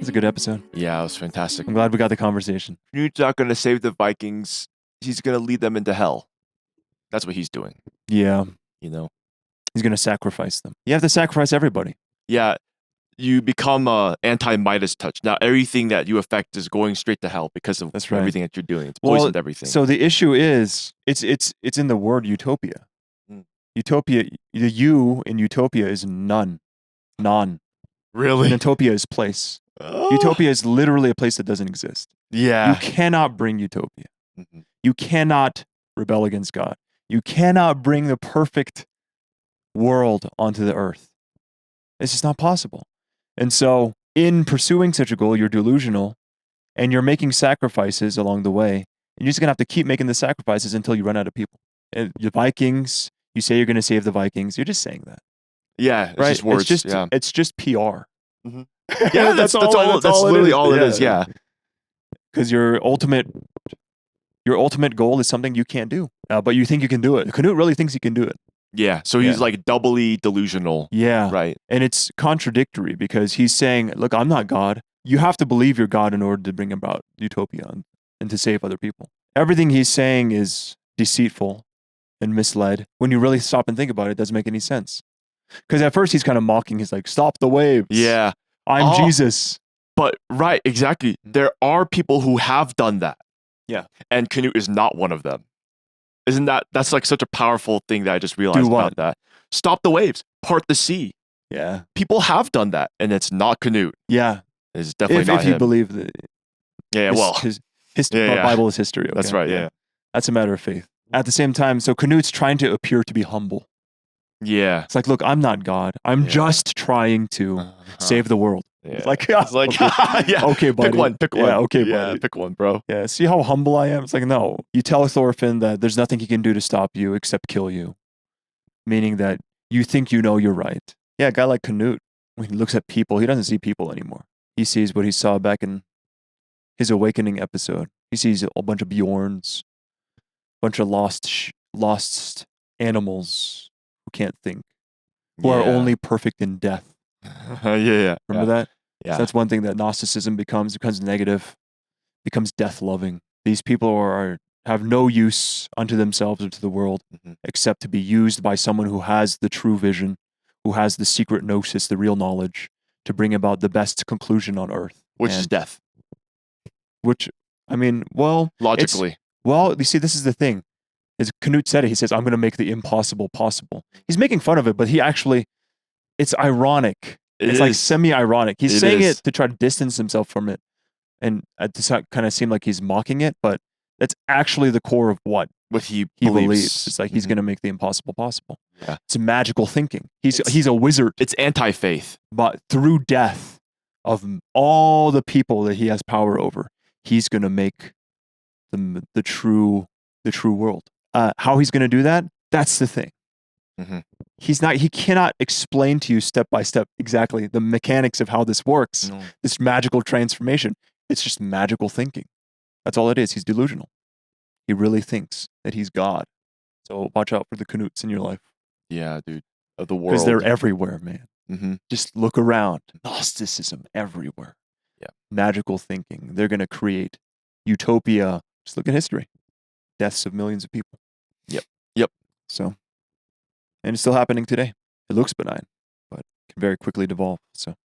It's a good episode. Yeah, it was fantastic. I'm glad we got the conversation. Knute's not going to save the Vikings. He's going to lead them into hell. That's what he's doing. Yeah. You know? He's going to sacrifice them. You have to sacrifice everybody. Yeah. You become anti-Midas touch. Now everything that you affect is going straight to hell because of everything that you're doing. It's poisoned everything. So the issue is, it's in the word utopia. Utopia, the U in utopia is none. Non. Really? And utopia is place. Utopia is literally a place that doesn't exist. Yeah. You cannot bring utopia. You cannot rebel against God. You cannot bring the perfect world onto the earth. It's just not possible. And so in pursuing such a goal, you're delusional and you're making sacrifices along the way. And you're just going to have to keep making the sacrifices until you run out of people. And the Vikings, you say you're going to save the Vikings. You're just saying that. Yeah, it's just words. It's just PR. Yeah, that's literally all it is. Yeah. Because your ultimate goal is something you can't do, but you think you can do it. Canute really thinks he can do it. Yeah, so he's like doubly delusional. Yeah. Right. And it's contradictory because he's saying, look, I'm not God. You have to believe you're God in order to bring about utopia and to save other people. Everything he's saying is deceitful and misled. When you really stop and think about it, it doesn't make any sense. Because at first he's kind of mocking. He's like, stop the waves. Yeah. I'm Jesus. But right, exactly. There are people who have done that. Yeah. And Canute is not one of them. Isn't that's like such a powerful thing that I just realized about that. Stop the waves, part the sea. Yeah. People have done that, and it's not Canute. Yeah. It's definitely not him. If you believe that. The Bible is history. Okay? That's right, yeah. That's a matter of faith. At the same time, so Canute's trying to appear to be humble. Yeah. It's like, look, I'm not God. I'm just trying to save the world. Yeah. It's like, okay, buddy. Pick one. Yeah, okay, buddy. Pick one, bro. Yeah, see how humble I am? It's like, no. You tell Thorfinn that there's nothing he can do to stop you except kill you. Meaning that you think you know you're right. Yeah, a guy like Canute, when he looks at people, he doesn't see people anymore. He sees what he saw back in his awakening episode. He sees a bunch of Bjorns, a bunch of lost animals who can't think, who are only perfect in death. Remember that? Yeah. So that's one thing that Gnosticism becomes negative, becomes death-loving. These people have no use unto themselves or to the world, except to be used by someone who has the true vision, who has the secret gnosis, the real knowledge, to bring about the best conclusion on earth. Which is death. Which, I mean, well... Logically. Well, you see, this is the thing. As Canute said it, he says, I'm going to make the impossible possible. He's making fun of it, but he actually... It's ironic. It's like semi-ironic. He's saying it to try to distance himself from it. And to kind of seem like he's mocking it, but that's actually the core of what he believes. It's like he's going to make the impossible possible. Yeah. It's magical thinking. He's a wizard. It's anti-faith. But through death of all the people that he has power over, he's going to make the true world. How he's going to do that? That's the thing. He cannot explain to you step by step exactly the mechanics of how this works. No. This magical transformation. It's just magical thinking. That's all it is. He's delusional. He really thinks that he's God. So watch out for the Canutes in your life. Yeah, dude. Of the world. Because they're everywhere, man. Just look around. Gnosticism everywhere. Yeah. Magical thinking. They're going to create utopia. Just look at history. Deaths of millions of people. Yep. So, and it's still happening today. It looks benign, but can very quickly devolve. So,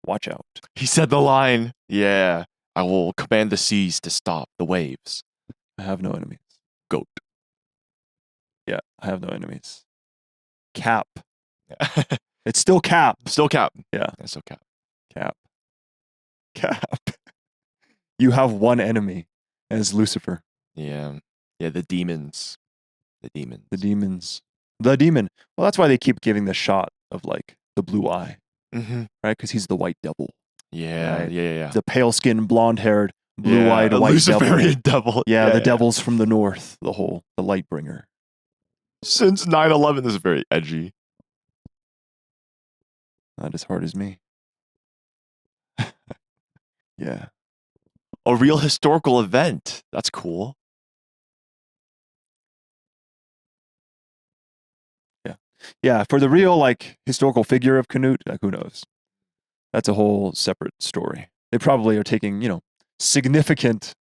watch out. He said the line. Yeah. I will command the seas to stop the waves. I have no enemies. Goat. Yeah, I have no enemies. Cap. It's still Cap. Still Cap. Yeah. It's still Cap. Cap. You have one enemy as Lucifer. Yeah. Yeah, the demons. The demon. Well, that's why they keep giving the shot of like the blue eye. Right? Because he's the white devil. Yeah, right? Yeah. The pale-skinned, blonde-haired, blue-eyed white Luciferian devil. Yeah, the devils from the north, the light bringer. Since 9/11, this is very edgy. Not as hard as me. Yeah. A real historical event. That's cool. Yeah, for the real like historical figure of Canute, like, who knows? that's a whole separate story. They probably are taking, significant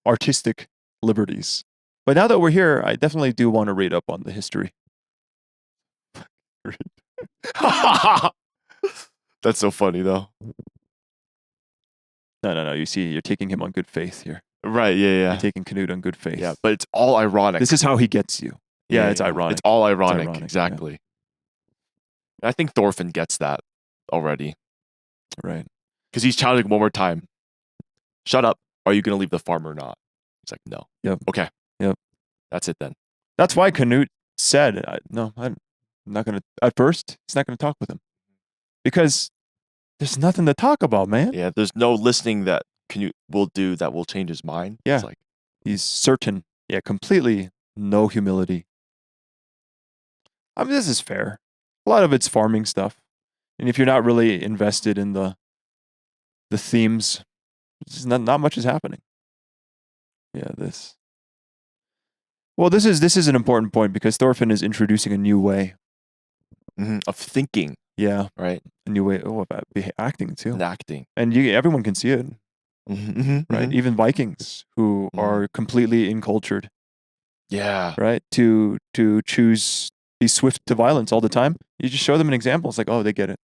artistic liberties. But now that we're here, I definitely do want to read up on the history. That's so funny though. No. You see, you're taking him on good faith here. Right, yeah. You're taking Canute on good faith. Yeah, but it's all ironic. This is how he gets you. Yeah, it's ironic. It's all ironic, ironic, exactly. And I think Thorfinn gets that already. Right. Because he's challenging one more time. Shut up. Are you going to leave the farm or not? He's like, no. Yep. Okay. Yep. That's it then. That's why Canute said, no, I'm not going to, at first, he's not going to talk with him. Because there's nothing to talk about, man. Yeah, there's no listening that Canute will do that will change his mind. Yeah. It's like, he's certain. Yeah, completely no humility. I mean, this is fair. A lot of it's farming stuff. And if you're not really invested in the themes, not much is happening. Yeah, this. Well, this is an important point because Thorfinn is introducing a new way of thinking. Yeah, right. A new way of acting too. And acting, and everyone can see it, right? Even Vikings who are completely incultured. Yeah, right. To choose be swift to violence all the time. You just show them an example. It's like, oh, they get it.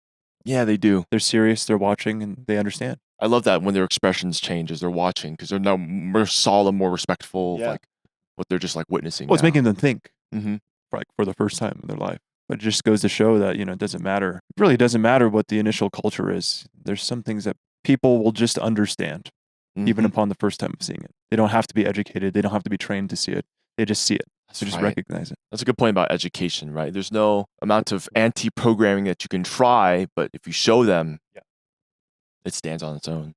Yeah, they do. They're serious. They're watching, and they understand. I love that when their expressions change as they're watching because they're now more solemn, more respectful. Yeah. Like what they're just like witnessing. Well, it's making them think, like for the first time in their life. But it just goes to show that it doesn't matter. It really doesn't matter what the initial culture is. There's some things that people will just understand, even upon the first time of seeing it. They don't have to be educated. They don't have to be trained to see it. They just see it. They just recognize it. That's a good point about education, right? There's no amount of anti-programming that you can try, but if you show them, it stands on its own.